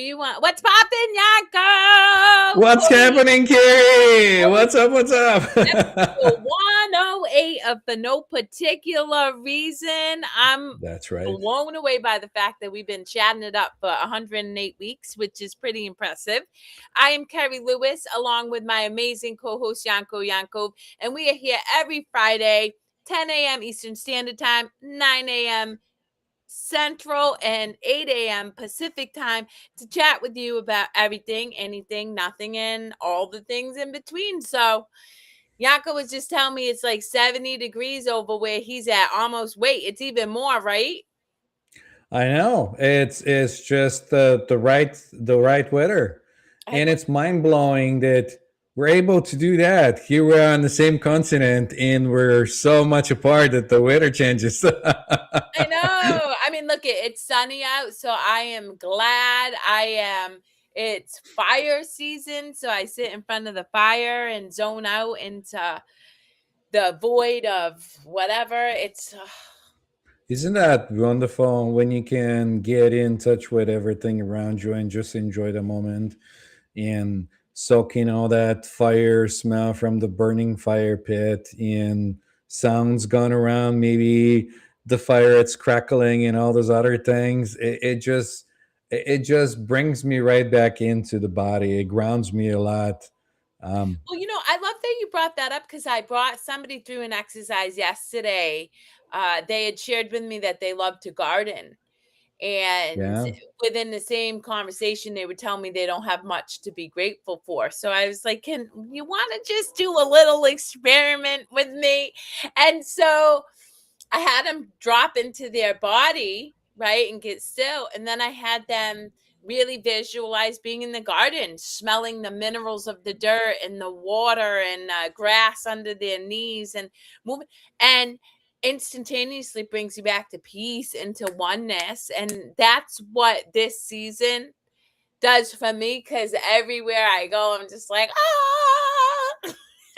you want? What's poppin', Yanko? What's happening, Kerri? Holy What's up? What's episode up? 108 of For No Particular Reason. I'm That's right. blown away by the fact that we've been chatting it up for 108 weeks, which is pretty impressive. I am Kerri Lewis, along with my amazing co-host Yanko Yankov, and we are here every Friday, 10 a.m. Eastern Standard Time, 9 a.m. Central, and 8 a.m. Pacific time to chat with you about everything, anything, nothing, and all the things in between. So Yanko was just telling me it's like 70 degrees over where he's at. Almost, wait, it's even more, right? I know it's just the right weather, I and know. it's mind blowing that we're able to do that. Here we are on the same continent, and we're so much apart that the weather changes. I know. I mean, look, it's sunny out, so I am glad. It's fire season, so I sit in front of the fire and zone out into the void of whatever. Isn't that wonderful when you can get in touch with everything around you and just enjoy the moment and soak in all that fire smell from the burning fire pit and sounds gone around, maybe the fire it's crackling and all those other things. It just brings me right back into the body. It grounds me a lot. Um, Well, I love that you brought that up because I brought somebody through an exercise yesterday. They had shared with me that they love to garden. And yeah. within the same conversation, they would tell me they don't have much to be grateful for. So I was like, can you want to just do a little experiment with me? And so I had them drop into their body, right, and get still. And then I had them really visualize being in the garden, smelling the minerals of the dirt and the water and grass under their knees and moving. And instantaneously brings you back to peace and to oneness. And that's what this season does for me, because everywhere I go, I'm just like, ah.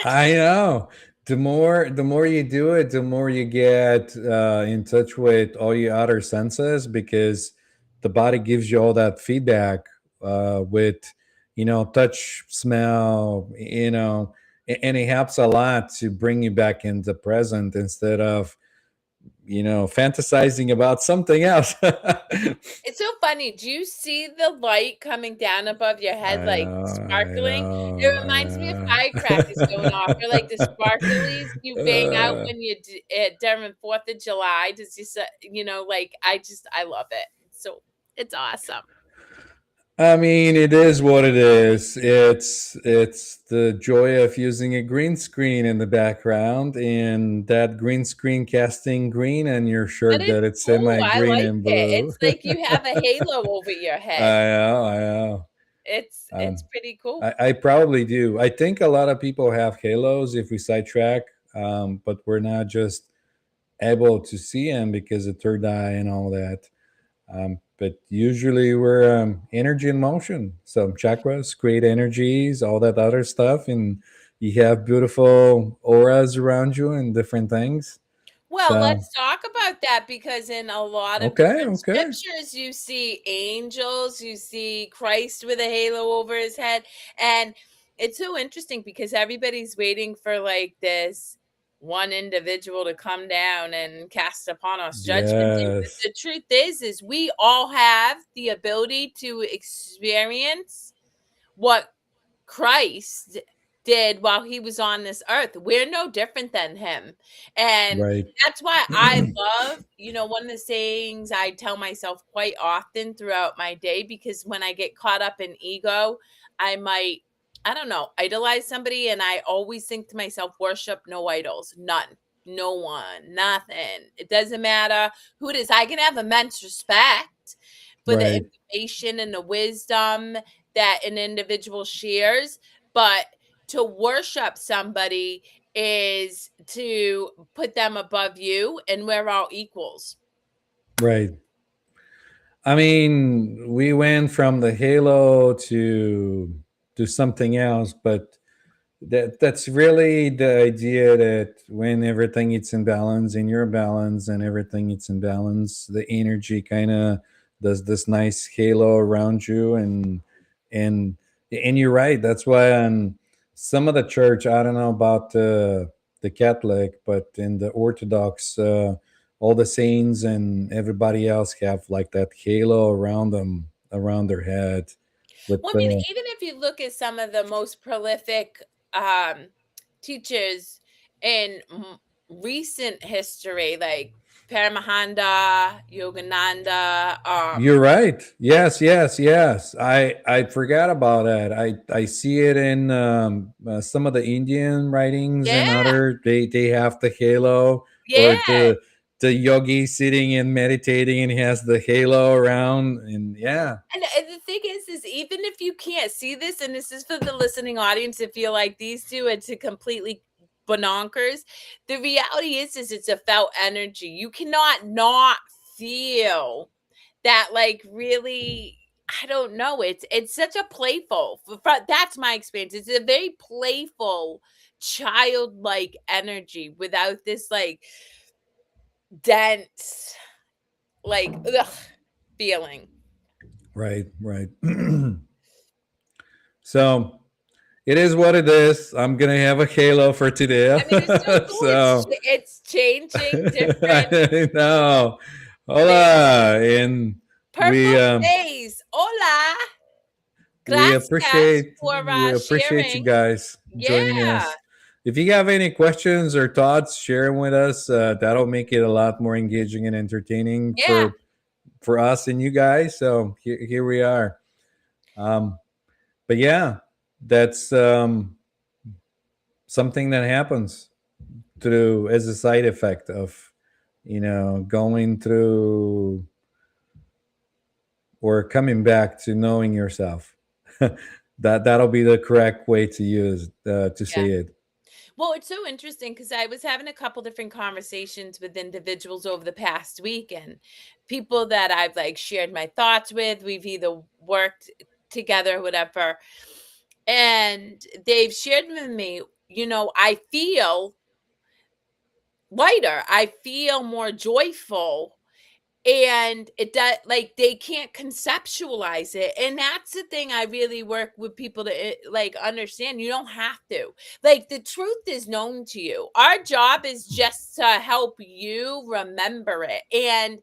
I know. The more you do it, the more you get in touch with all your other senses because the body gives you all that feedback with touch, smell, and it helps a lot to bring you back into the present instead of fantasizing about something else. It's so funny. Do you see the light coming down above your head, I like know, I sparkling? It know, reminds me of firecrackers going off, or like the sparklies you I bang out know. when you during 4th of July. Does you say, like I love it. So it's awesome. I mean, it is what it is. It's the joy of using a green screen in the background, and that green screen casting green, and you're sure But it's that it's cool. semi I green like and it. blue. It's like you have a halo over your I head. know, I know. It's Um, pretty cool. I probably do. I think a lot of people have halos if we sidetrack, but we're not just able to see them because of third eye and all that. But usually we're energy in motion. So chakras create energies, all that other stuff, and you have beautiful auras around you and different things. Well, So let's talk about that, because in a lot of okay, different okay, scriptures, you see angels, you see Christ with a halo over his head. And it's so interesting because everybody's waiting for like this one individual to come down and cast upon us judgment day. But yes, the truth is we all have the ability to experience what Christ did while he was on this earth. We're no different than him. And right, that's why I love, one of the sayings I tell myself quite often throughout my day, because when I get caught up in ego, I might, I don't know, idolize somebody. And I always think to myself, worship no idols, none. No one, nothing. It doesn't matter who it is. I can have immense respect for the right, information and the wisdom that an individual shares, but to worship somebody is to put them above you, and we're all equals. right. I mean, we went from the halo to something else, but that's really the idea that when everything is in balance and you're balanced and everything is in balance, the energy kind of there's this nice halo around you, and and you're right. That's why on some of the church, I don't know about the Catholic, but in the Orthodox, all the saints and everybody else have like that halo around them, around their head, with Well, I mean, the even if you look at some of the most prolific um, teachers in recent history, like Paramahanda, Yogananda, You're right. Yes, yes, yes. I forgot about that. I see it in some of the Indian writings and yeah, other. They have the halo, or yeah. the yogi sitting and meditating and he has the halo around, and yeah, And the thing is even if you can't see this, and this is for the listening audience, if you're like these two, it's a completely bononkers. The reality is it's a felt energy. You cannot not feel that, like, really. I don't know. It's such a playful. That's my experience. It's a very playful, childlike energy without this like dense, like ugh, feeling. right, right. So it is what it is. I'm gonna have a halo for today. I mean, it's so cool. So It's changing different. I know. There's Hola, and we purple days. Hola, we gracias appreciate for we appreciate you sharing. guys joining Yeah, us. If you have any questions or thoughts, share them with us. That'll make it a lot more engaging and entertaining yeah. for us and you guys. So here we are. Um, but yeah, that's something that happens through as a side effect of going through or coming back to knowing yourself. That'll be the correct way to use to Yeah. say it. Well, it's so interesting because I was having a couple different conversations with individuals over the past week and people that I've like shared my thoughts with. We've either worked together, whatever, and they've shared with me, I feel lighter. I feel more joyful. And it does, like, they can't conceptualize it, and that's the thing I really work with people to, like, understand. You don't have to. Like, the truth is known to you. Our job is just to help you remember it, and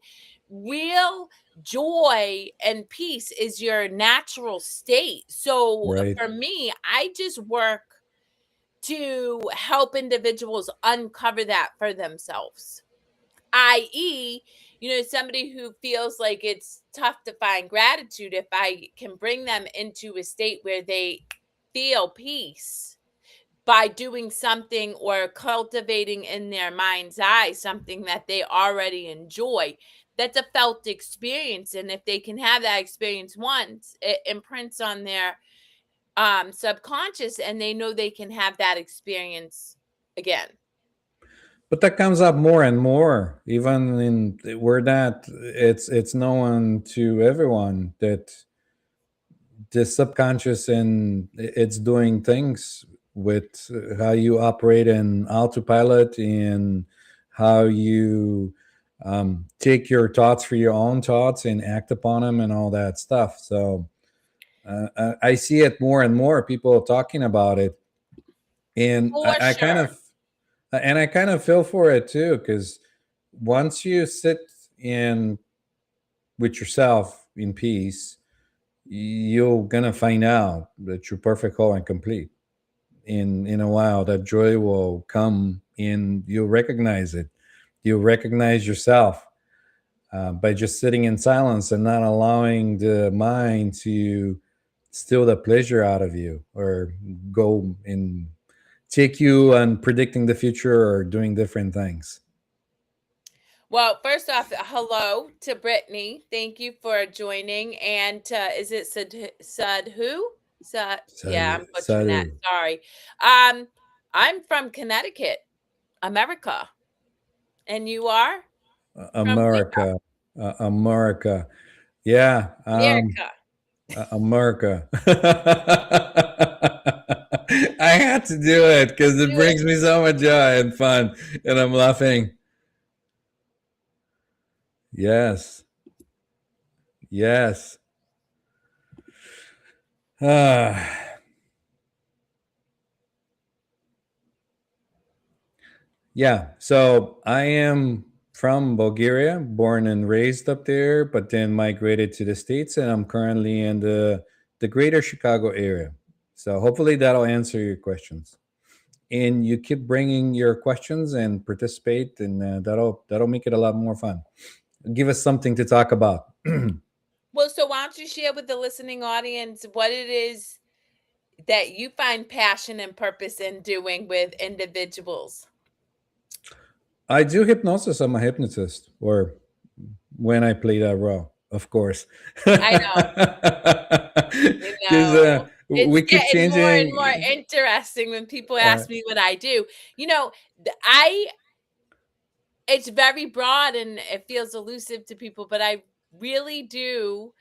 real joy and peace is your natural state. So, Right. for me, I just work to help individuals uncover that for themselves, i.e., somebody who feels like it's tough to find gratitude. If I can bring them into a state where they feel peace by doing something or cultivating in their mind's eye something that they already enjoy, that's a felt experience. And if they can have that experience once, it imprints on their subconscious, and they know they can have that experience again. But that comes up more and more. Even in we're not. It's known to everyone that the subconscious and it's doing things with how you operate in autopilot and how you take your thoughts for your own thoughts and act upon them and all that stuff. So I see it more and more people talking about it, and For sure. I kind of feel for it too, because once you sit in with yourself in peace, you're gonna find out that you're perfect, whole, and complete. In a while, that joy will come, and you'll recognize it. You'll recognize yourself by just sitting in silence and not allowing the mind to steal the pleasure out of you or go and take you on predicting the future or doing different things. Well, first off, hello to Brittany. Thank you for joining. And is it Sadhu? Yeah, I'm Salut, butchering that. salut. Sorry. Um, I'm from Connecticut, America. And you are from where? America, America. Yeah, America. America. I had to do it because it Do it. brings me so much joy and fun, and I'm laughing. Yes, Yes. Uh, yeah. So I am from Bulgaria, born and raised up there, but then migrated to the States, and I'm currently in the greater Chicago area. So hopefully that'll answer your questions. And you keep bringing your questions and participate, and that'll make it a lot more fun. Give us something to talk about. Well, so why don't you share with the listening audience what it is that you find passion and purpose in doing with individuals? I do hypnosis. I'm a hypnotist, or when I play that role, of course. I know, you Because know, it's we keep getting more and more changing. interesting when people Uh, ask me what I do. You know, I it's very broad and it feels elusive to people, but I really do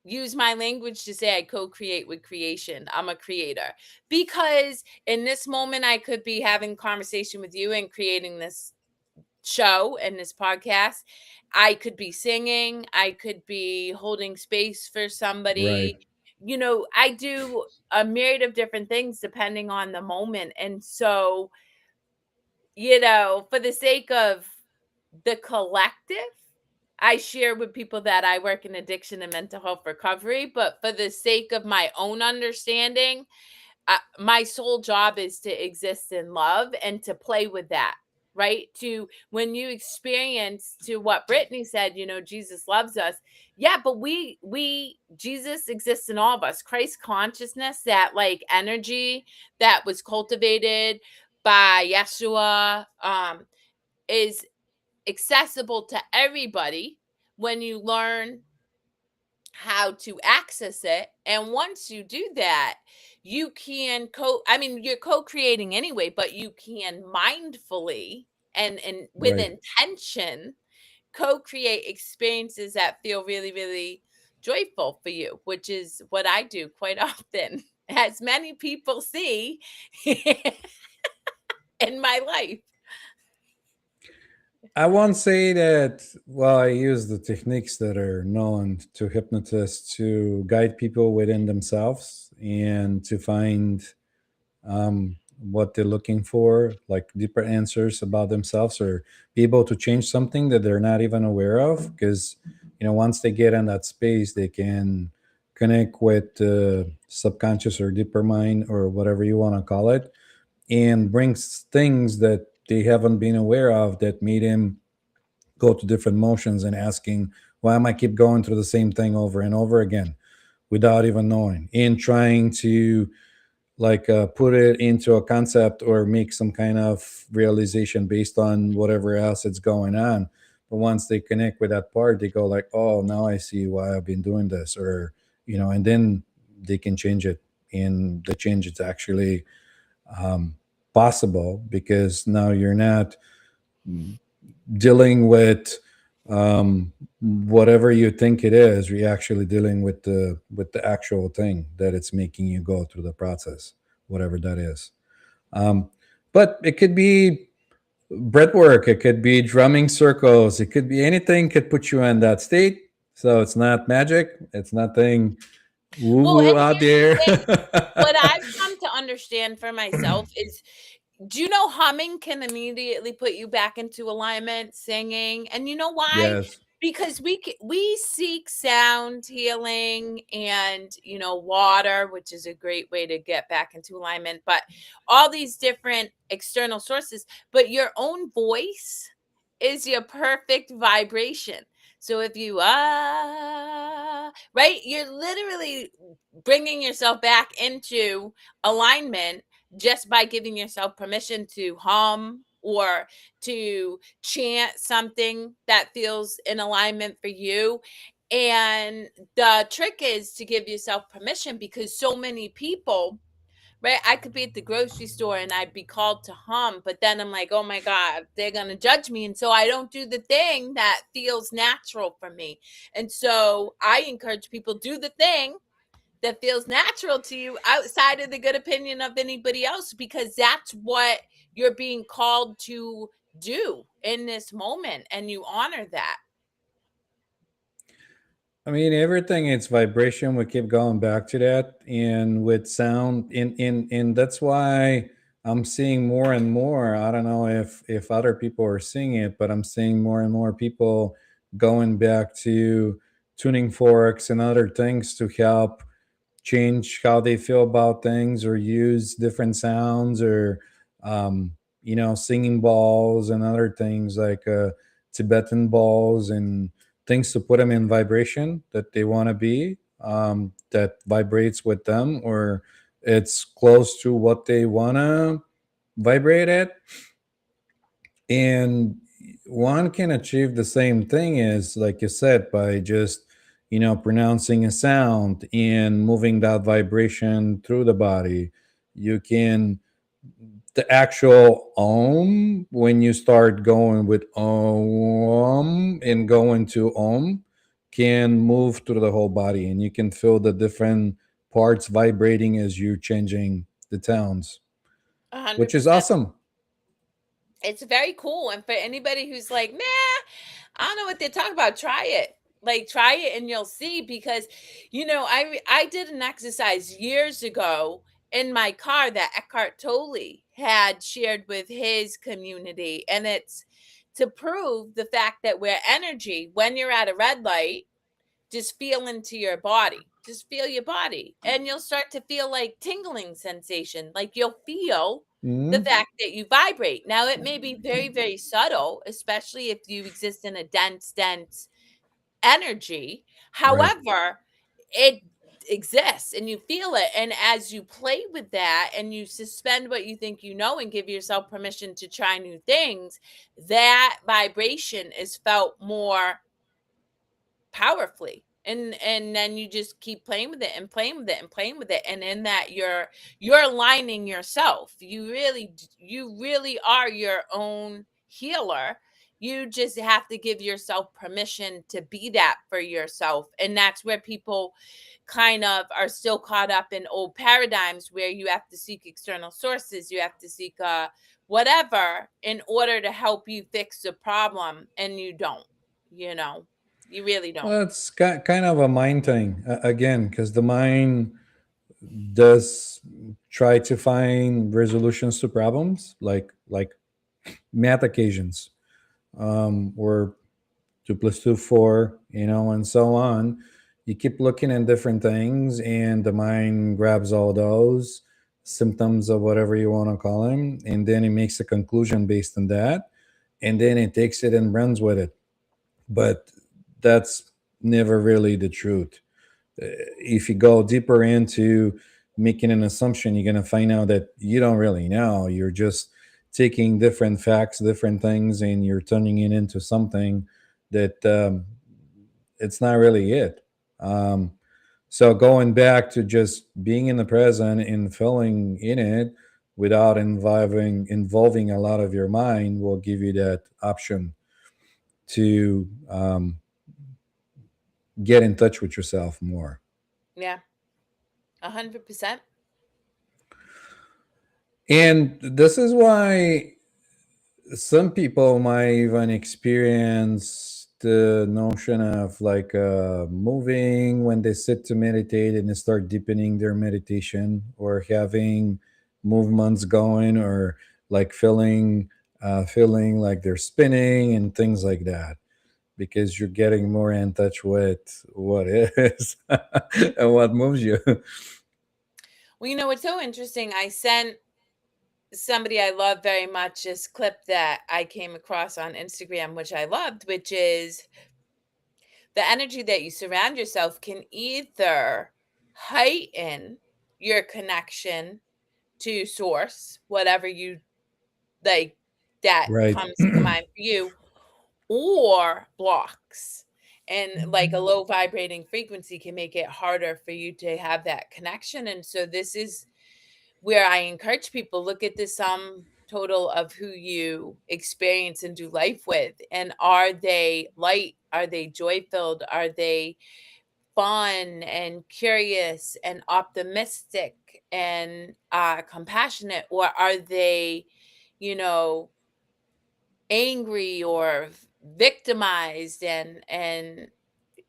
use my language to say I co-create with creation. I'm a creator. Because in this moment I could be having conversation with you and creating this show and this podcast. I could be singing, I could be holding space for right, somebody. You know, I do a myriad of different things depending on the moment. And so, you know, for the sake of the collective, I share with people that I work in addiction and mental health recovery, but for the sake of my own understanding, my sole job is to exist in love and to play with that, right? To when you experience, to what Brittany said, you know, Jesus loves us. Yeah, but we Jesus exists in all of us. Christ consciousness, that like energy that was cultivated by Yeshua, is accessible to everybody when you learn how to access it. And once you do that, you can I mean, you're co-creating anyway, but you can mindfully and with right. intention co-create experiences that feel really, really joyful for you, which is what I do quite often, as many people see in my life. I won't say that. Well, I use the techniques that are known to hypnotists to guide people within themselves and to find what they're looking for, like deeper answers about themselves, or be able to change something that they're not even aware of. Because once they get in that space, they can connect with the subconscious or deeper mind or whatever you want to call it, and brings things that they haven't been aware of that made him go to different motions and asking, why am I keep going through the same thing over and over again without even knowing, and trying to like put it into a concept or make some kind of realization based on whatever else it's going on. But once they connect with that part, they go like, oh, now I see why I've been doing this, or and then they can change it. And the change is actually um, possible, because now you're not dealing with whatever you think it is. You're actually dealing with the actual thing that it's making you go through the process, whatever that is. um, but it could be breath work, it could be drumming circles, it could be anything could put you in that state. So it's not magic, it's nothing woo Well, and woo out here's the there. thing, what I've come to understand for myself is, do you know humming can immediately put you back into alignment, singing? And you know why? Yes, Because we seek sound healing and, you know, water, which is a great way to get back into alignment, but all these different external sources, but your own voice is your perfect vibration. So if you right, you're literally bringing yourself back into alignment just by giving yourself permission to hum or to chant something that feels in alignment for you. And the trick is to give yourself permission, because so many people, right? I could be at the grocery store and I'd be called to hum, but then I'm like, oh my God, they're going to judge me. And so I don't do the thing that feels natural for me. And so I encourage people, do the thing that feels natural to you outside of the good opinion of anybody else, because that's what you're being called to do in this moment. And you honor that. I mean, everything it's vibration. We keep going back to that, and with sound, in that's why I'm seeing more and more. I don't know if other people are seeing it, but I'm seeing more and more people going back to tuning forks and other things to help change how they feel about things, or use different sounds, or um, singing balls and other things like Tibetan balls and things to put them in vibration that they want to be, that vibrates with them, or it's close to what they want to vibrate at. And one can achieve the same thing, as like you said, by just pronouncing a sound and moving that vibration through the body. You can, the actual when you start going with and going to can move through the whole body, and you can feel the different parts vibrating as you're changing the tones, A hundred which is percent. awesome. It's very cool. And for anybody who's like, nah, I don't know what they're talking about, try it. Like try it and you'll see, because I did an exercise years ago in my car that Eckhart Tolle had shared with his community, and it's to prove the fact that we're energy. When you're at a red light, just feel into your body. Just feel your body. And you'll start to feel like tingling sensation. Like you'll feel the Mhm. fact that you vibrate. Now, it may be very, very subtle, especially if you exist in a dense energy. Right. However, it exists and you feel it. And as you play with that and you suspend what you think you know and give yourself permission to try new things, that vibration is felt more powerfully. And then you just keep playing with it and playing with it and playing with it, and in that you're aligning yourself. You really are your own healer. You just have to give yourself permission to be that for yourself, and that's where people kind of are still caught up in old paradigms where you have to seek external sources, you have to seek whatever in order to help you fix the problem, and you don't, you know you really don't. Well, it's kind of a mind thing, again, because the mind does try to find resolutions to problems, like math occasions, or 2 plus 2 4, and so on. You keep looking at different things, and the mind grabs all those symptoms of whatever you want to call them, and then it makes a conclusion based on that, and then it takes it and runs with it. But that's never really the truth. If you go deeper into making an assumption, you're going to find out that you don't really know. You're just taking different facts, different things, and you're turning it into something that it's not really it. Um, so going back to just being in the present and feeling in it without involving a lot of your mind will give you that option to get in touch with yourself more. Yeah, 100%. And this is why some people might even experience the notion of like moving when they sit to meditate, and they start deepening their meditation, or having movements going, or like feeling like they're spinning and things like that, because you're getting more in touch with what is and what moves you. Well, it's so interesting. I sent somebody I love very much this clip that I came across on Instagram, which I loved, which is the energy that you surround yourself can either heighten your connection to source, whatever you like that Right. comes to mind for you, or blocks. And like a low vibrating frequency can make it harder for you to have that connection. And so this is where I encourage people, look at the sum total of who you experience and do life with. And are they light? Are they joy filled? Are they fun and curious and optimistic and compassionate? Or are they, you know, angry or victimized and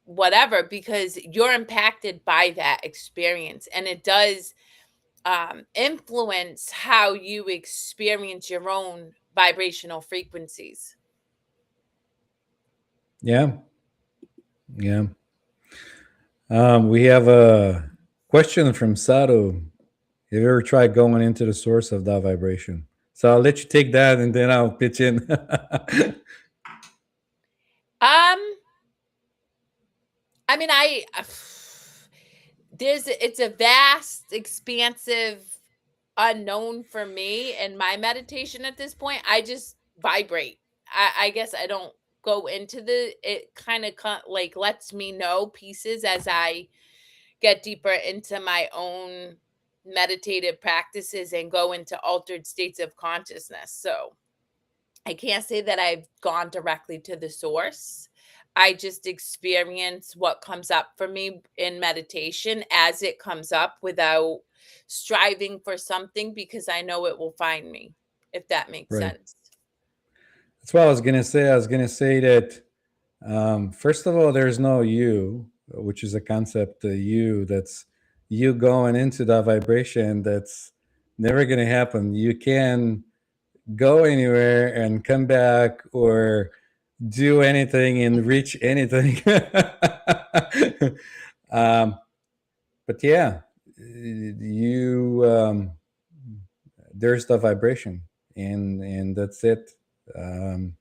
whatever, because you're impacted by that experience, and it does influence how you experience your own vibrational frequencies. Yeah. Yeah. We have a question from Sato. Have you ever tried going into the source of that vibration? So I'll let you take that and then I'll pitch in. Um, I mean, it's a vast, expansive unknown for me and my meditation at this point. I just vibrate. I guess I don't go into it kind of like lets me know pieces as I get deeper into my own meditative practices and go into altered states of consciousness. So I can't say that I've gone directly to the source. I just experience what comes up for me in meditation as it comes up without striving for something, because I know it will find me, if that makes Right. sense. That's what I was gonna say. I was gonna say that first of all, there's no you, which is a concept. You that's you going into that vibration. That's never gonna happen. You can go anywhere and come back, or do anything and reach anything. um, but yeah, you there's the vibration, and that's it. Um,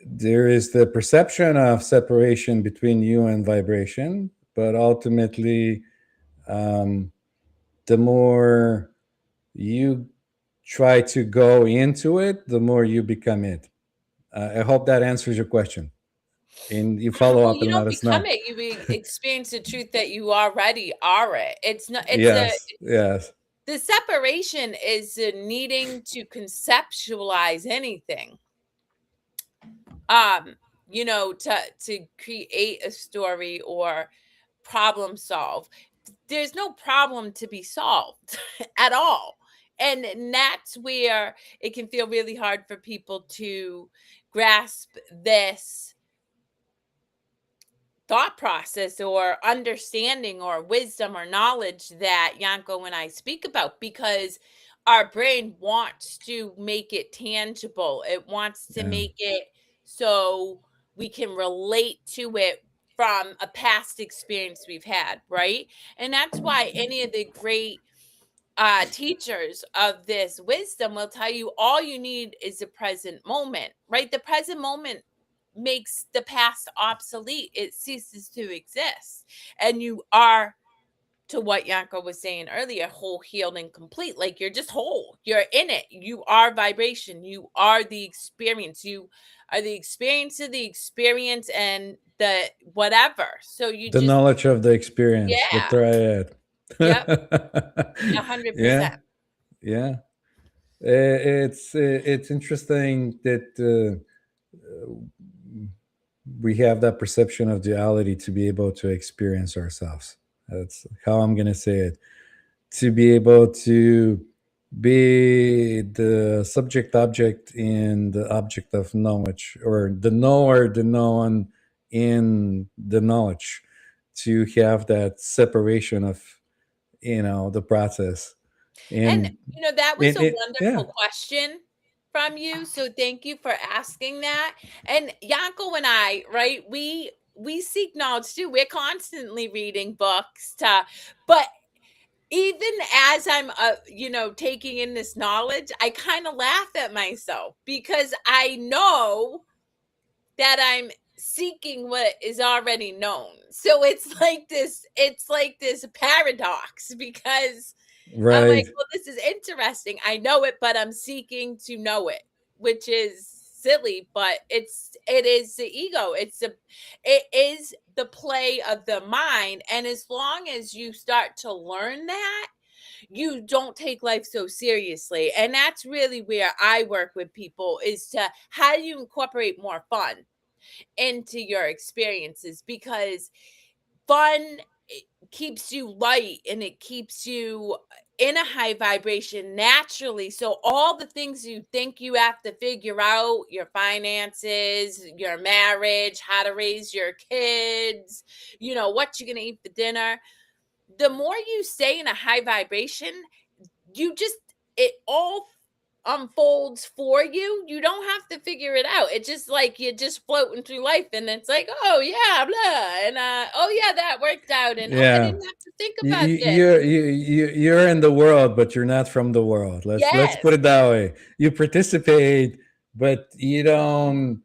there is the perception of separation between you and vibration, but ultimately, um, the more you try to go into it, the more you become it. I hope that answers your question, and you follow Well, up you and let don't us know. become it. You experience the truth that you already are it. It's not. It's a. Yes, yes, The separation is needing to conceptualize anything. um to create a story or problem solve. There's no problem to be solved at all, and that's where it can feel really hard for people to grasp this thought process or understanding or wisdom or knowledge that Yanko and I speak about, because our brain wants to make it tangible. It wants to yeah. make it so we can relate to it from a past experience we've had, right? And that's why any of the great teachers of this wisdom will tell you all you need is the present moment, right? The present moment makes the past obsolete, it ceases to exist. And you are, to what Yanko was saying earlier, whole, healed, and complete. Like you're just whole, you're in it, you are vibration, you are the experience, you are the experience of the experience and the whatever. So you The just, knowledge of the experience, the yeah, triad. yep, 100%. Yeah, yeah. It's interesting that we have that perception of duality to be able to experience ourselves. That's how I'm gonna say it. To be able to be the subject object in the object of knowledge, or the knower, the known in the knowledge, to have that separation of the process. And, And that was a yeah, wonderful question from you. So thank you for asking that. And Yanko and I, right, we seek knowledge too. We're constantly reading books but even as I'm taking in this knowledge, I kind of laugh at myself because I know that I'm seeking what is already known. So it's like this paradox, because I'm like, right. well, this is interesting. I know it, but I'm seeking to know it, which is silly, but it is the ego. It is the play of the mind. And as long as you start to learn that, you don't take life so seriously. And that's really where I work with people, is to how do you incorporate more fun into your experiences, because fun keeps you light and it keeps you in a high vibration naturally. So all the things you think you have to figure out, your finances, your marriage, how to raise your kids, what you're going to eat for dinner, the more you stay in a high vibration, it all unfolds for you. You don't have to figure it out. It's just like you're just floating through life, and it's like, oh yeah, blah, and oh yeah, that worked out, and oh, I Yeah. didn't have to think You, about this. you're in the world, but you're not from the world. Let's put Yes, it that way. You participate, but you don't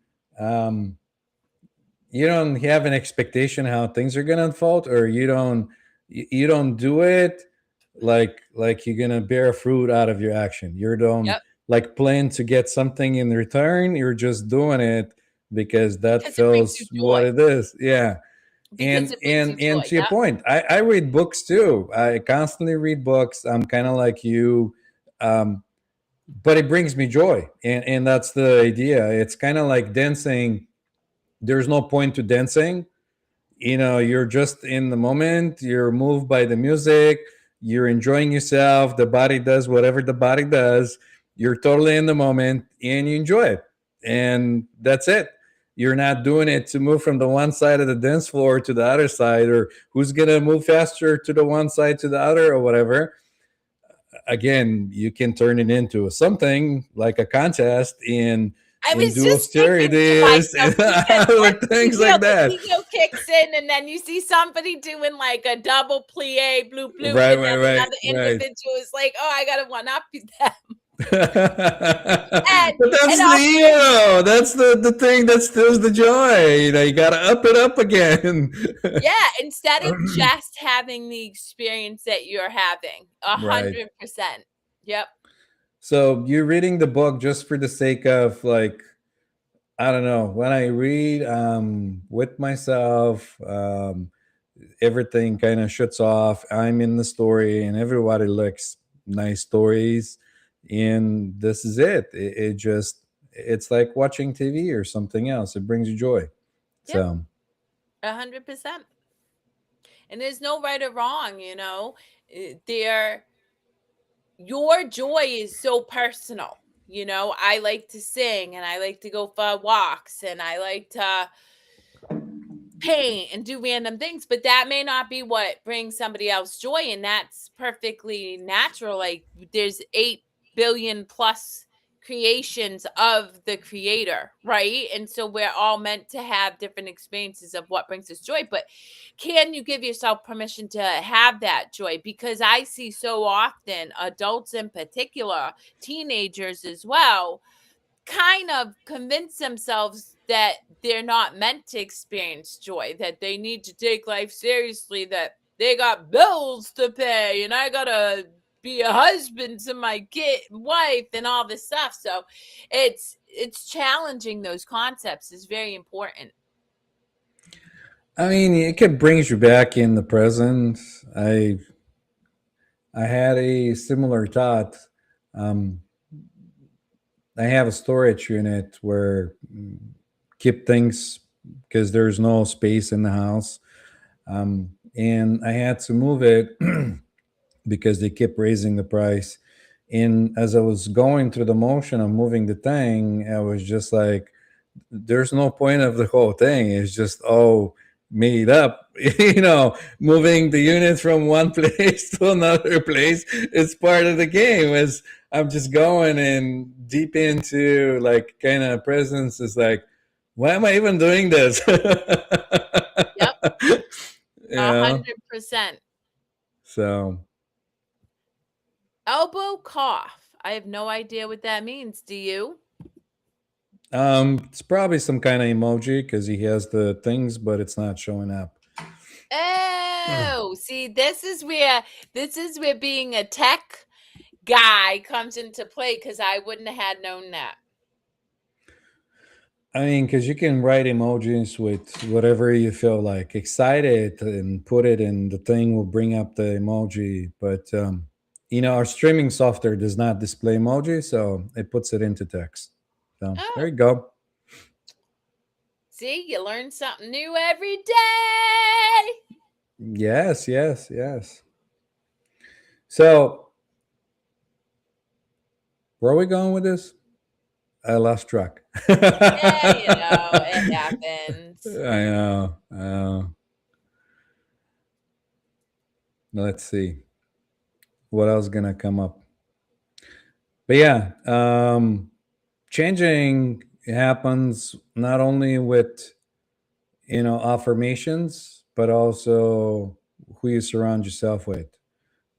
have an expectation how things are gonna unfold, or you don't do it like you're gonna bear fruit out of your action. You don't yep, like plan to get something in return. You're just doing it because that because it brings you feels what joy. it is. Yeah. Because it brings you And joy. to your Yep, point, I read books too. I constantly read books. I'm kind of like you, um, but it brings me joy, and that's the idea. It's kind of like dancing. There's no point to dancing. You're just in the moment. You're moved by the music. You're enjoying yourself. The body does whatever the body does. You're totally in the moment, and you enjoy it, and that's it. You're not doing it to move from the one side of the dance floor to the other side, or who's gonna move faster to the one side to the other, or whatever. Again, you can turn it into something like a contest I in was dual just thinking to stereotypes myself, and because other once things like the that. ego kicks in, and then you see somebody doing like a double plie, bloop bloop, Right, and right, then right, another right. individual is like, oh, I gotta one up them. But and that's and the I'll ego. That's the thing that steals the joy. You gotta up it up again. Yeah, instead of just having the experience that you're having, Right. 100%. Yep, So you're reading the book just for the sake of, like, I don't know. When I read with myself, everything kind of shuts off. I'm in the story, and everybody likes nice stories, and this is it. It just it's like watching TV or something else. It brings you joy. yep, So 100%. And there's no right or wrong, there your joy is so personal. I like to sing, and I like to go for walks, and I like to paint and do random things, but that may not be what brings somebody else joy, and that's perfectly natural. Like, there's 8 billion plus creations of the creator, right? And so we're all meant to have different experiences of what brings us joy, but can you give yourself permission to have that joy? Because I see so often adults, in particular, teenagers as well, kind of convince themselves that they're not meant to experience joy, that they need to take life seriously, that they got bills to pay, and I gotta be a husband to my kid, wife, and all this stuff. So it's challenging those concepts is very important. I mean, it can brings you back in the present. I had a similar thought. Um, I have a storage unit where keep things because there's no space in the house, and I had to move it because they kept raising the price. And as I was going through the motion of moving the thing, I was just like, there's no point of the whole thing. It's just all made up. Moving the unit from one place to another place is part of the game. As I'm just going and deep into like kind of presence is like, why am I even doing this? Yep, a Yeah. 100%. So Elbow cough. I have no idea what that means. Do you? it's probably some kind of emoji because he has the things, but it's not showing up. Oh, see, this is where being a tech guy comes into play, because I wouldn't have had known that. I mean, because you can write emojis with whatever you feel like, excited, and put it in the thing will bring up the emoji. But our streaming software does not display emoji, so it puts it into text. So there Oh, you go. see, you learn something new every day. Yes, yes, yes. So Where are we going with this? I lost track. Yeah, it happens. I know. Let's see what else gonna come up. But yeah, changing happens not only with affirmations, but also who you surround yourself with.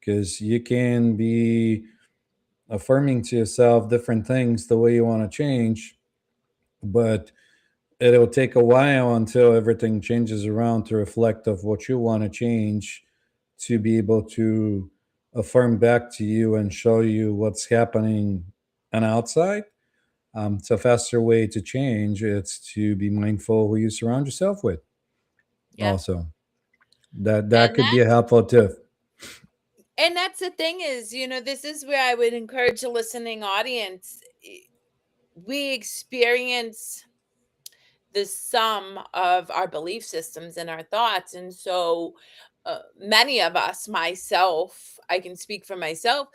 Because you can be affirming to yourself different things the way you want to change, but it'll take a while until everything changes around to reflect of what you want to change, to be able to affirm back to you and show you what's happening on outside. It's a faster way to change. It's to be mindful who you surround yourself with. Yeah. Also, that And could be a that's helpful tip. and that's the thing is, this is where I would encourage a listening audience. We experience the sum of our belief systems and our thoughts. And so many of us, myself, I can speak for myself,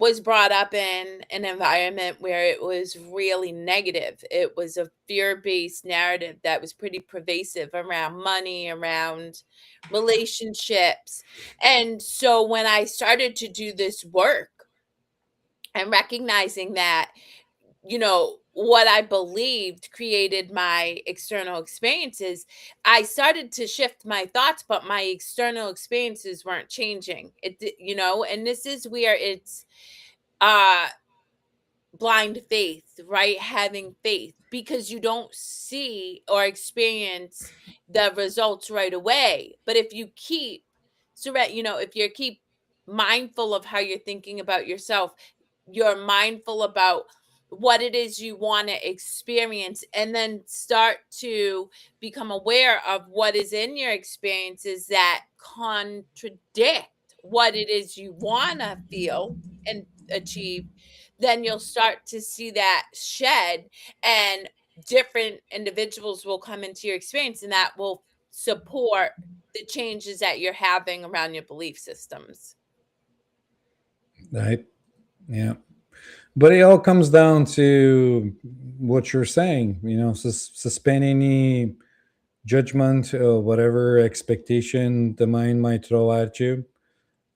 was brought up in an environment where it was really negative. It was a fear-based narrative that was pretty pervasive around money, around relationships. And so when I started to do this work and recognizing that, what I believed created my external experiences, I started to shift my thoughts, but my external experiences weren't changing. And this is where it's uh blind faith, right? Having faith because you don't see or experience the results right away. But if you keep if you keep mindful of how you're thinking about yourself, you're mindful about what it is you want to experience, and then start to become aware of what is in your experiences that contradict what it is you want to feel and achieve, then you'll start to see that shed, and different individuals will come into your experience, and that will support the changes that you're having around your belief systems. Right? Yeah. But it all comes down to what you're saying. Suspend any judgment or whatever expectation the mind might throw at you.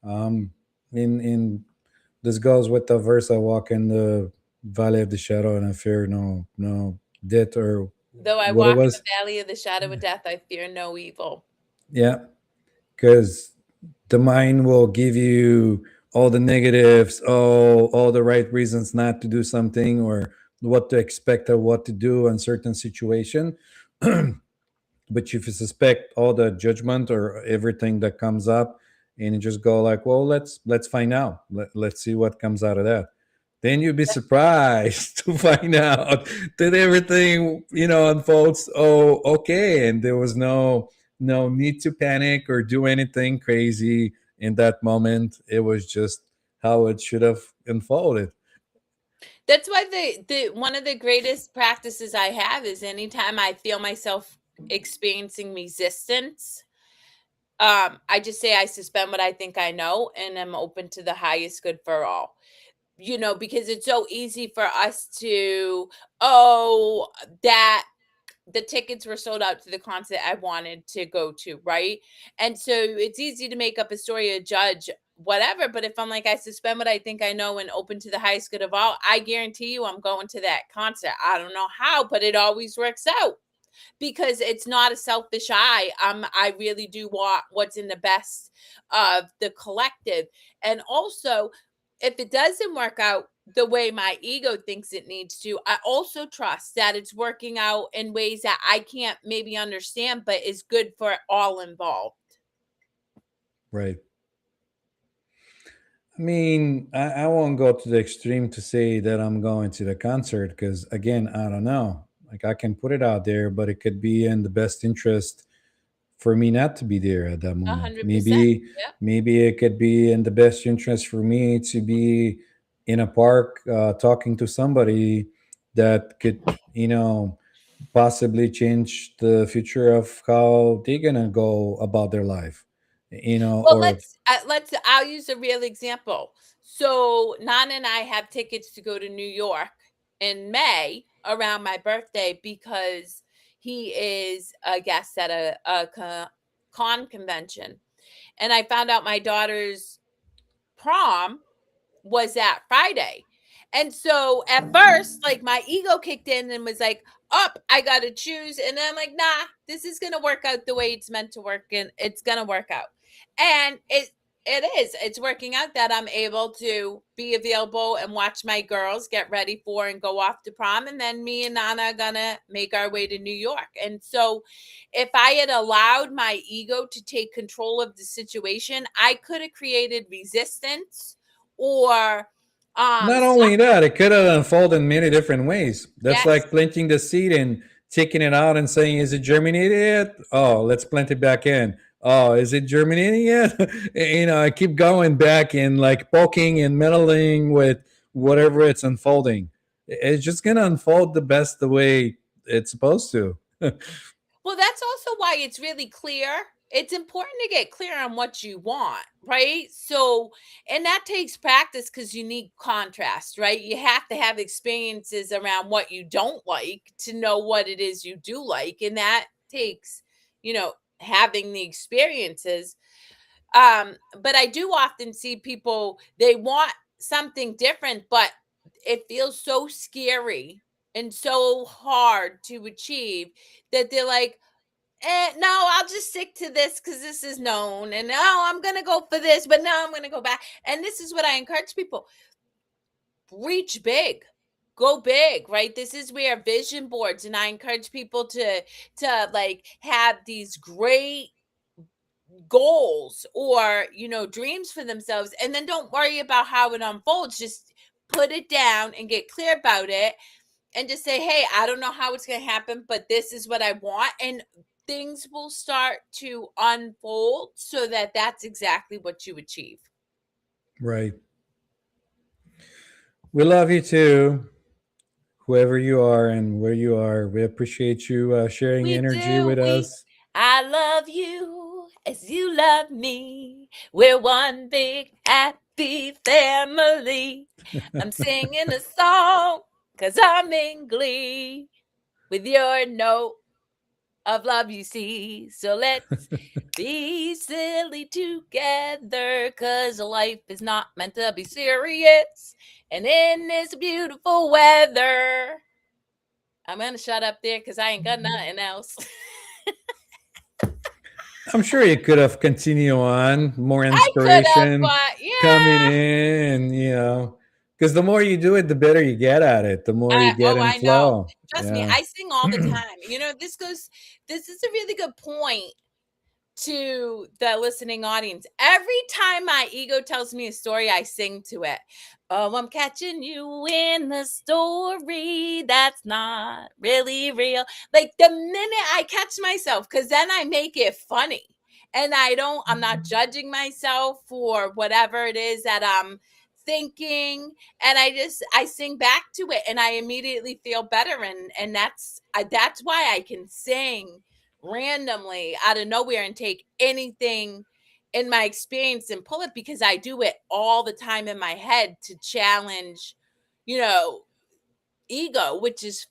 In this goes with the verse, I walk in the valley of the shadow and I fear no death, or Though I what it walk in was. the valley of the shadow of death, I fear no evil. Yeah, because the mind will give you all the negatives, all the right reasons not to do something, or what to expect or what to do in certain situation. But if you suspect all the judgment or everything that comes up, and you just go like, well, let's find out. Let's see what comes out of that. Then you'd be surprised to find out that everything unfolds. Oh, okay, and there was no need to panic or do anything crazy in that moment. It was just how it should have unfolded. That's why the one of the greatest practices I have is anytime I feel myself experiencing resistance, I just say I suspend what I think I know and I'm open to the highest good for all. Because it's so easy for us to, oh, that the tickets were sold out to the concert I wanted to go to, right? And so it's easy to make up a story, or judge, whatever. But if I'm like, I suspend what I think I know and open to the highest good of all, I guarantee you I'm going to that concert. I don't know how, but it always works out because it's not a selfish I really do want what's in the best of the collective. And also, if it doesn't work out the way my ego thinks it needs to, I also trust that it's working out in ways that I can't maybe understand, but is good for all involved. Right. I mean, I won't go to the extreme to say that I'm going to the concert because, again, I don't know. Like, I can put it out there, but it could be in the best interest for me not to be there at that moment. 100%. Maybe it could be in the best interest for me to be in a park talking to somebody that could, you know, possibly change the future of how they're gonna go about their life. Well, or I'll use a real example. So Nana and I have tickets to go to New York in May around my birthday because he is a guest at a con convention. And I found out my daughter's prom was that Friday. And so at first, like my ego kicked in and was like, up, I got to choose. And I'm like, nah, this is going to work out the way it's meant to work and it's going to work out. And it's working out that I'm able to be available and watch my girls get ready for and go off to prom. And then me and Nana are going to make our way to New York. And so if I had allowed my ego to take control of the situation, I could have created resistance or not stuff. only that, it could have unfolded in many different ways. That's Yes. like planting the seed and taking it out and saying, "Is it germinated yet? Oh, let's plant it back in. Oh, is it germinating yet?" I keep going back and like poking and meddling with whatever it's unfolding. It's just gonna unfold the best the way it's supposed to. Well, that's also why it's really clear. It's important to get clear on what you want, right? So, and that takes practice because you need contrast, right? You have to have experiences around what you don't like to know what it is you do like. And that takes, having the experiences. But I do often see people, they want something different, but it feels so scary and so hard to achieve that they're like, no, I'll just stick to this because this is known. And no, I'm going to go for this, but no, I'm going to go back. And this is what I encourage people: reach big. Go big, right? This is where vision boards, and I encourage people to like have these great goals or dreams for themselves, and then don't worry about how it unfolds. Just put it down and get clear about it and just say, hey, I don't know how it's going to happen, but this is what I want. And things will start to unfold so that that's exactly what you achieve. Right. We love you too, whoever you are and where you are. We appreciate you sharing We energy do. with us. I love you as you love me. We're one big happy family. I'm singing a song because I'm in glee with your note of love, you see. So let's be silly together because life is not meant to be serious. And in this beautiful weather, I'm going to shut up there because I ain't got nothing else. I'm sure you could have continued on, more I could have, inspiration but coming yeah. in, because the more you do it, the better you get at it, the more you get Oh, in I know. flow. Trust me, Yeah. I sing all the time. This is a really good point to the listening audience. Every time my ego tells me a story, I sing to it. Oh, I'm catching you in the story that's not really real. Like the minute I catch myself, because then I make it funny. And I'm not judging myself for whatever it is that I'm thinking. And I sing back to it and I immediately feel better. And that's why I can sing randomly out of nowhere and take anything in my experience and pull it because I do it all the time in my head to challenge, you know, ego, which is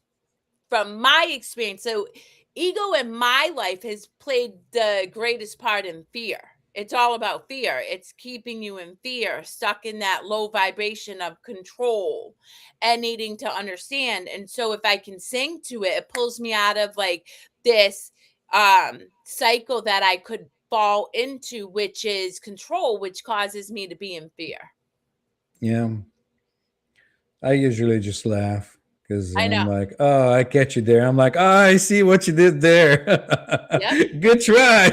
from my experience. So, ego in my life has played the greatest part in fear. It's all about fear. It's keeping you in fear, stuck in that low vibration of control and needing to understand. And so, if I can sing to it, it pulls me out of like this cycle that I could fall into, which is control, which causes me to be in fear. Yeah. I usually just laugh because I I'm know. like, oh, I catch you there. I'm like, oh, I see what you did there. Yep. Good try.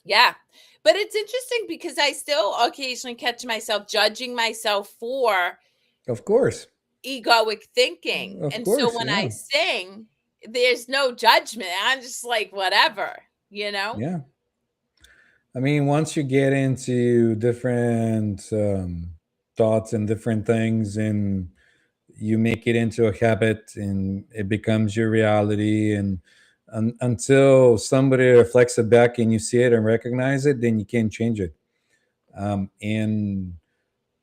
Yeah. But it's interesting because I still occasionally catch myself judging myself for Of course. egoic thinking. Of And so course. when I Yeah. sing, there's no judgment. I'm just like, whatever, you know? Yeah. I mean, once you get into different thoughts and different things, and you make it into a habit, and it becomes your reality, and until somebody reflects it back and you see it and recognize it, then you can't change it. And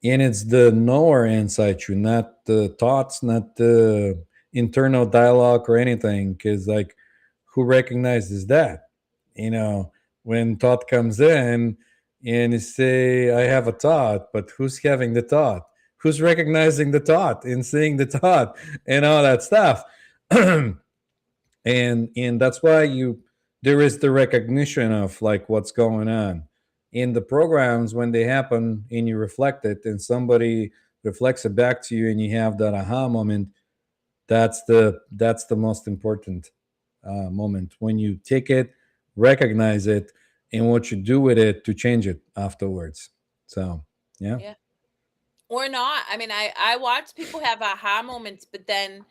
it's the knower inside you, not the thoughts, not the internal dialogue or anything. Because like, who recognizes that? You know, when thought comes in and you say, I have a thought, but who's having the thought? Who's recognizing the thought and seeing the thought and all that stuff? And that's why you there is the recognition of like what's going on in the programs when they happen and you reflect it and somebody reflects it back to you and you have that aha moment. That's the most important moment when you take it, recognize it, and what you do with it to change it afterwards. So yeah. Yeah. Or not. I mean, I watch people have aha moments, but then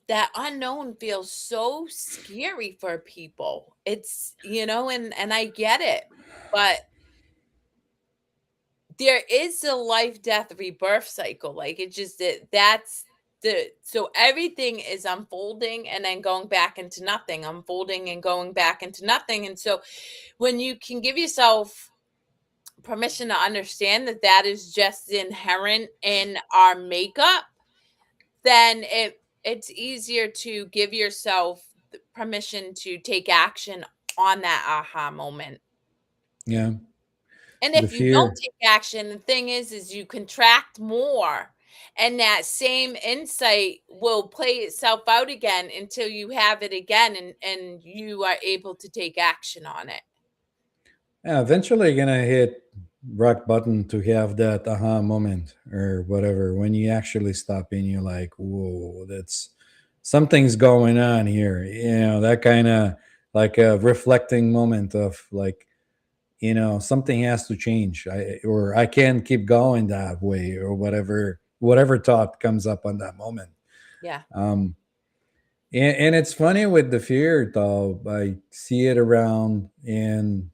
that unknown feels so scary for people. It's, and I get it. But there is a life, death, rebirth cycle. Like it just that's the so everything is unfolding and then going back into nothing, unfolding and going back into nothing. And so when you can give yourself permission to understand that that is just inherent in our makeup, then it's easier to give yourself the permission to take action on that aha moment. Yeah. And The if you don't fear. take action, the thing is you contract more, and that same insight will play itself out again until you have it again, and you are able to take action on it. Yeah, eventually you're gonna hit rock button to have that aha moment or whatever when you actually stop and you're like, whoa, that's something's going on here. You know, that kind of like a reflecting moment of like, something has to change. I can't keep going that way or whatever thought comes up on that moment. Yeah. Um and it's funny with the fear though. I see it around and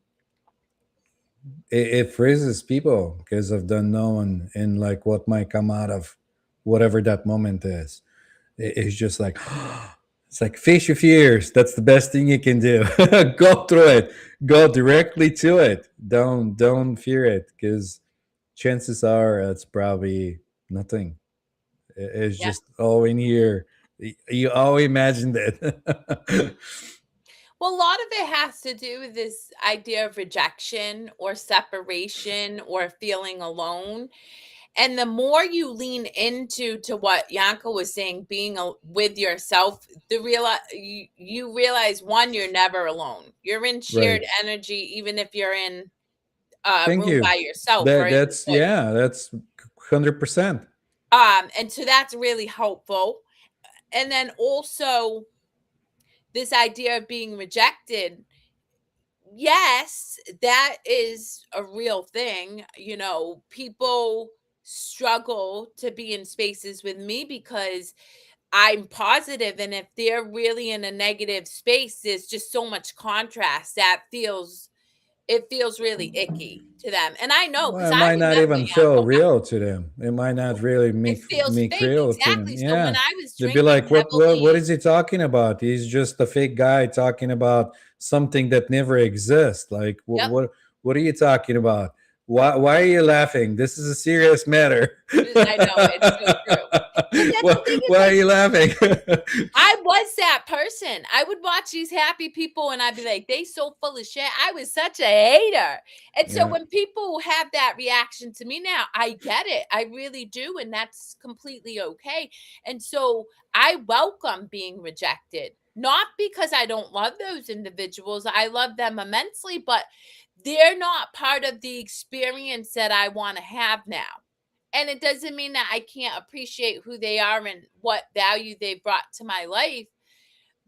it freezes people because of the unknown and like what might come out of whatever that moment is. It's just like it's like face your fears. That's the best thing you can do. Go through it. Go directly to it. Don't fear it because chances are it's probably nothing. It's Yeah. just all in here. You all imagined it. Well, a lot of it has to do with this idea of rejection or separation or feeling alone. And the more you lean into to what Yanko was saying, being with yourself, you realize one, you're never alone. You're in shared Right. energy, even if you're in a Thank room by you. yourself or That in the that's woods. yeah. That's 100%. And so that's really helpful. And then also this idea of being rejected. Yes, that is a real thing. People struggle to be in spaces with me because I'm positive, and if they're really in a negative space, there's just so much contrast that feels really icky to them. And I know Well, because it I might not remember even feel Yanko. real to them. It might not really It feels make fake, real to them. exactly. So when Yeah, I was they'd be drinking like, "What heavily, is he talking about? He's just a fake guy talking about something that never exists. Like, yep, what are you talking about? Why are you laughing? This is a serious matter. I know it's so true. But then the thing is, Why are like, you laughing?" I was that person. I would watch these happy people and I'd be like, they so full of shit. I was such a hater. And so Yeah, when people have that reaction to me now, I get it. I really do. And that's completely okay. And so I welcome being rejected, not because I don't love those individuals. I love them immensely, but they're not part of the experience that I want to have now. And it doesn't mean that I can't appreciate who they are and what value they brought to my life,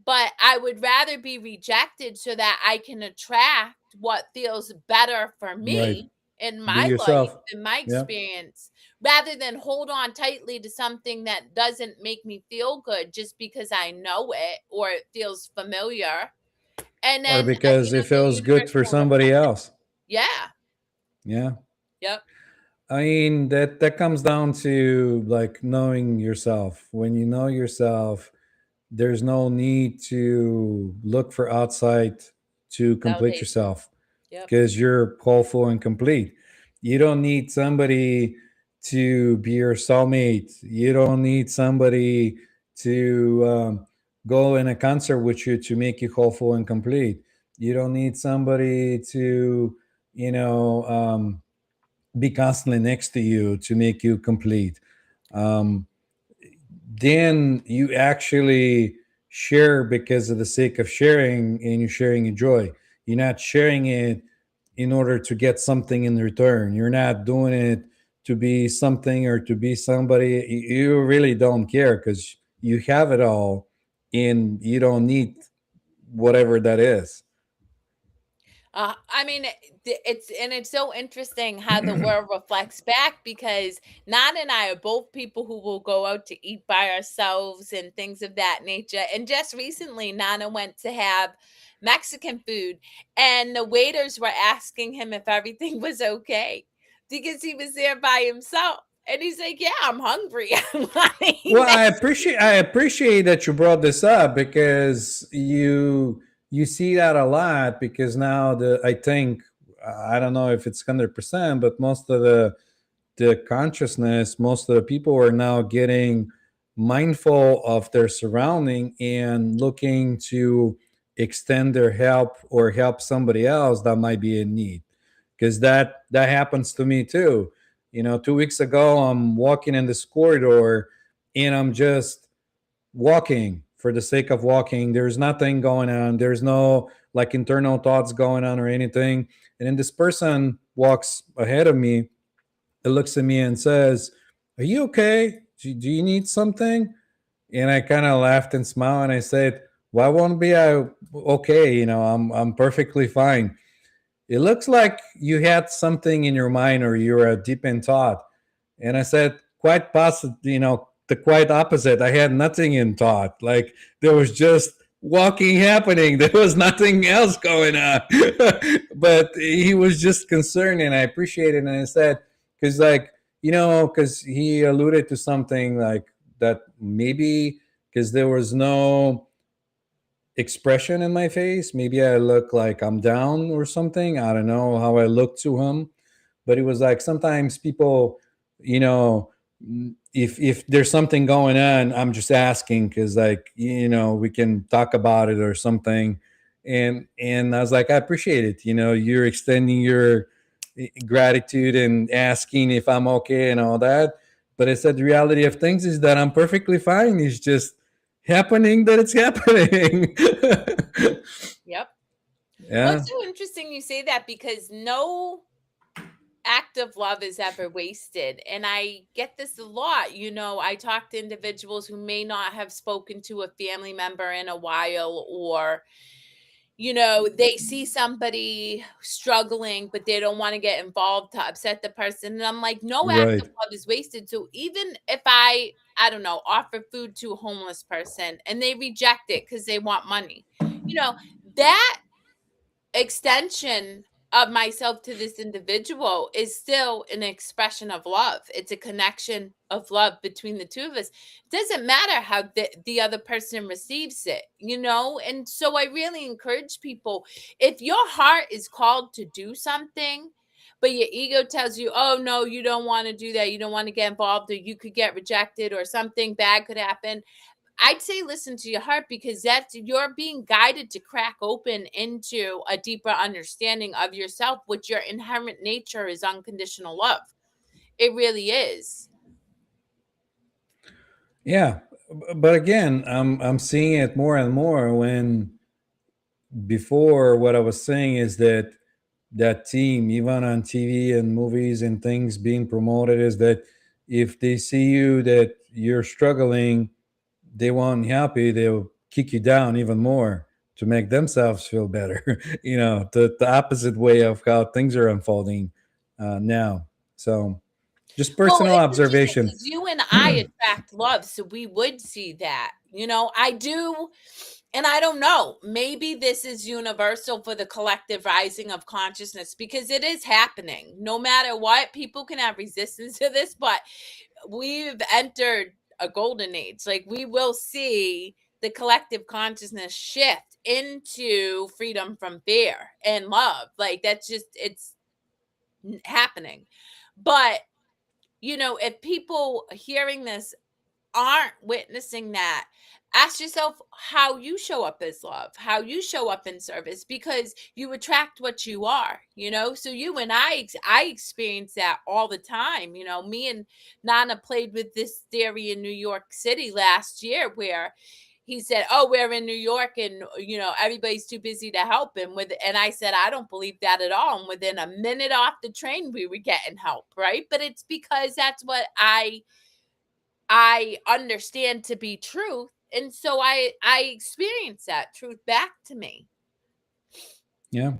but I would rather be rejected so that I can attract what feels better for right. me in Be my life, yourself. in my Yeah, experience, rather than hold on tightly to something that doesn't make me feel good just because I know it or it feels familiar. And or then, because it the feels good universe for won't somebody accept it. else. Yeah. Yeah. Yep. I mean that comes down to like knowing yourself. When you know yourself, there's no need to look for outside to complete Validation. yourself Yep. because you're whole and complete. You don't need somebody to be your soulmate. You don't need somebody to go in a concert with you to make you whole and complete. You don't need somebody to, you know, be constantly next to you to make you complete. Um, then you actually share because of the sake of sharing, and you're sharing your joy. You're not sharing it in order to get something in return. You're not doing it to be something or to be somebody. You really don't care because you have it all and you don't need whatever that is. I mean, it's so interesting how the world reflects back, because Nan and I are both people who will go out to eat by ourselves and things of that nature. And just recently, Nana went to have Mexican food, and the waiters were asking him if everything was okay because he was there by himself. And he's like, "Yeah, I'm hungry. I want to eat Well, Mexican." I appreciate that you brought this up because you see that a lot because now the I think I don't know if it's 100%, but most of the consciousness, most of the people are now getting mindful of their surrounding and looking to extend their help or help somebody else that might be in need. Because that happens to me too. 2 weeks ago, I'm walking in this corridor and I'm just walking for the sake of walking. There's nothing going on. There's no like internal thoughts going on or anything. And then this person walks ahead of me, it looks at me and says, "Are you okay? Do you need something?" And I kind of laughed and smiled and I said, "Why won't be I okay? I'm perfectly fine." It looks like you had something in your mind or you're deep in thought. And I said, quite possible, the quite opposite. I had nothing in thought. Like there was just walking happening. There was nothing else going on. But he was just concerned and I appreciated it. And I said, because he alluded to something like that maybe because there was no expression in my face. Maybe I look like I'm down or something. I don't know how I look to him, but it was like sometimes people, you know, if there's something going on, I'm just asking because like we can talk about it or something. And I was like, I appreciate it. You're extending your gratitude and asking if I'm okay and all that. But I said the reality of things is that I'm perfectly fine. It's just happening that it's happening. Yep. Well, Yeah, it's so interesting you say that, because no act of love is ever wasted. And I get this a lot. I talk to individuals who may not have spoken to a family member in a while, or they see somebody struggling, but they don't want to get involved to upset the person. And I'm like, no act right. of love is wasted. So even if I don't know, offer food to a homeless person and they reject it because they want money, that extension of myself to this individual is still an expression of love. It's a connection of love between the two of us. It doesn't matter how the other person receives it. And so I really encourage people, if your heart is called to do something, but your ego tells you, oh, no, you don't want to do that. You don't want to get involved, or you could get rejected, or something bad could happen. I'd say listen to your heart, because you're being guided to crack open into a deeper understanding of yourself, which your inherent nature is unconditional love. It really is. Yeah, but again, I'm seeing it more and more. When before, what I was saying is that that team, even on TV and movies and things being promoted, is that if they see you that you're struggling, they won't help you. They'll kick you down even more to make themselves feel better. The opposite way of how things are unfolding now. So, just Well, personal it's interesting observation. because you and I attract love, so we would see that. I do, and I don't know. Maybe this is universal for the collective rising of consciousness, because it is happening. No matter what, people can have resistance to this, but we've entered a golden age. Like, we will see the collective consciousness shift into freedom from fear and love. Like that's just, it's happening. But, if people hearing this aren't witnessing that, ask yourself how you show up as love, how you show up in service, because you attract what you are. So you and I experience that all the time. Me and Nana played with this theory in New York City last year, where he said, "Oh, we're in New York, and everybody's too busy to help." And I said, "I don't believe that at all." And within a minute off the train, we were getting help, right? But it's because that's what I understand to be truth, and so I experience that truth back to me. Yeah.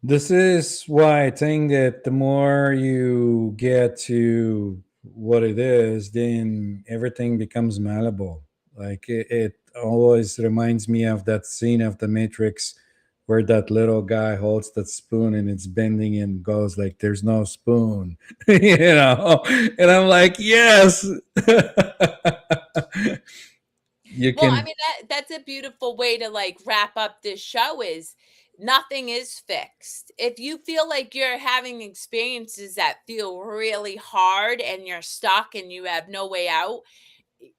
This is why I think that the more you get to what it is, then everything becomes malleable. Like it always reminds me of that scene of the Matrix where that little guy holds that spoon and it's bending and goes like, "There's no spoon," And I'm like, yes. You Well, I can. mean, that's a beautiful way to like wrap up this show. Is nothing is fixed. If you feel like you're having experiences that feel really hard and you're stuck and you have no way out,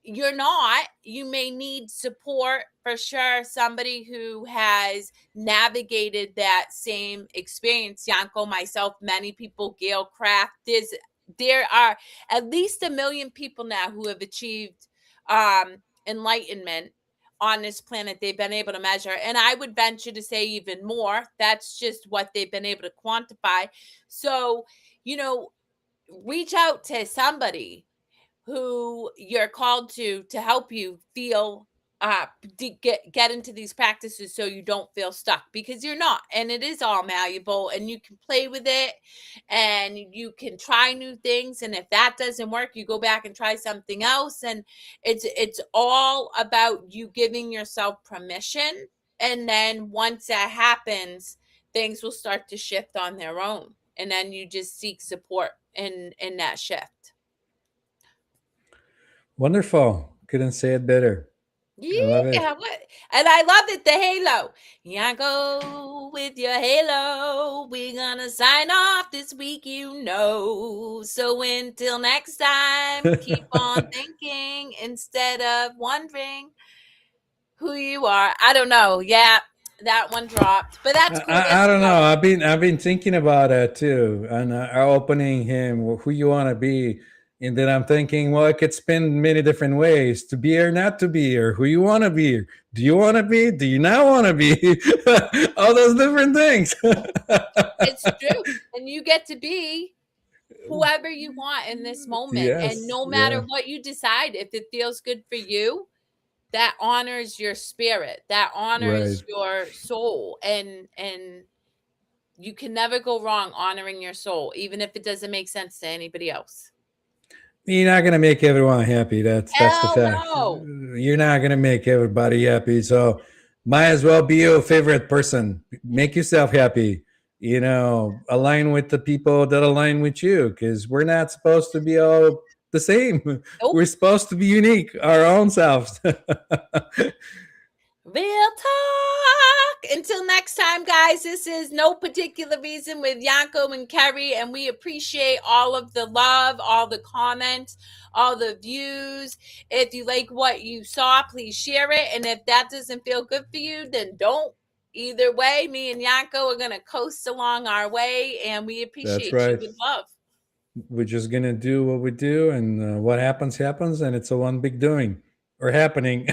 you're not. You may need support for sure. Somebody who has navigated that same experience. Yanko, myself, many people, Gail Craft. There are at least 1 million people now who have achieved enlightenment on this planet. They've been able to measure, and I would venture to say even more. That's just what they've been able to quantify. So, you know, reach out to somebody who you're called to help you feel get into these practices so you don't feel stuck, because you're not, and it is all malleable, and you can play with it and you can try new things, and if that doesn't work, you go back and try something else, and it's all about you giving yourself permission, and then once that happens, things will start to shift on their own, and then you just seek support in that shift. Wonderful. Couldn't say it better. I love Yeah, it. what? And I love it, the halo. Yanko with your halo. We're gonna sign off this week, So until next time, keep on thinking instead of wondering who you are. I don't know. Yeah, that one dropped, but that's cool. I Let's don't know. go. I've been thinking about it too, and opening him who you want to be, and then I'm thinking, well, it could spin many different ways: to be or not to be, or who you want to be. Do you want to be? Do you not want to be? All those different things. It's true. And you get to be whoever you want in this moment. And Yes. no matter Yeah. what you decide, if it feels good for you, that honors your spirit, that Right. honors your soul, and you can never go wrong honoring your soul, even if it doesn't make sense to anybody else. You're not gonna make everyone happy. That's the Hell fact. no. You're not gonna make everybody happy. So might as well be your favorite person. Make yourself happy. Align with the people that align with you, because we're not supposed to be all the same. Nope. We're supposed to be unique, our own selves. Real talk. Until next time, guys, this is No Particular Reason with Yanko and Kerri, and we appreciate all of the love, all the comments, all the views. If you like what you saw, please share it. And if that doesn't feel good for you, then don't. Either way, me and Yanko are going to coast along our way, and we That's appreciate you right. with love. We're just gonna do what we do, and what happens happens, and it's a one big doing or happening.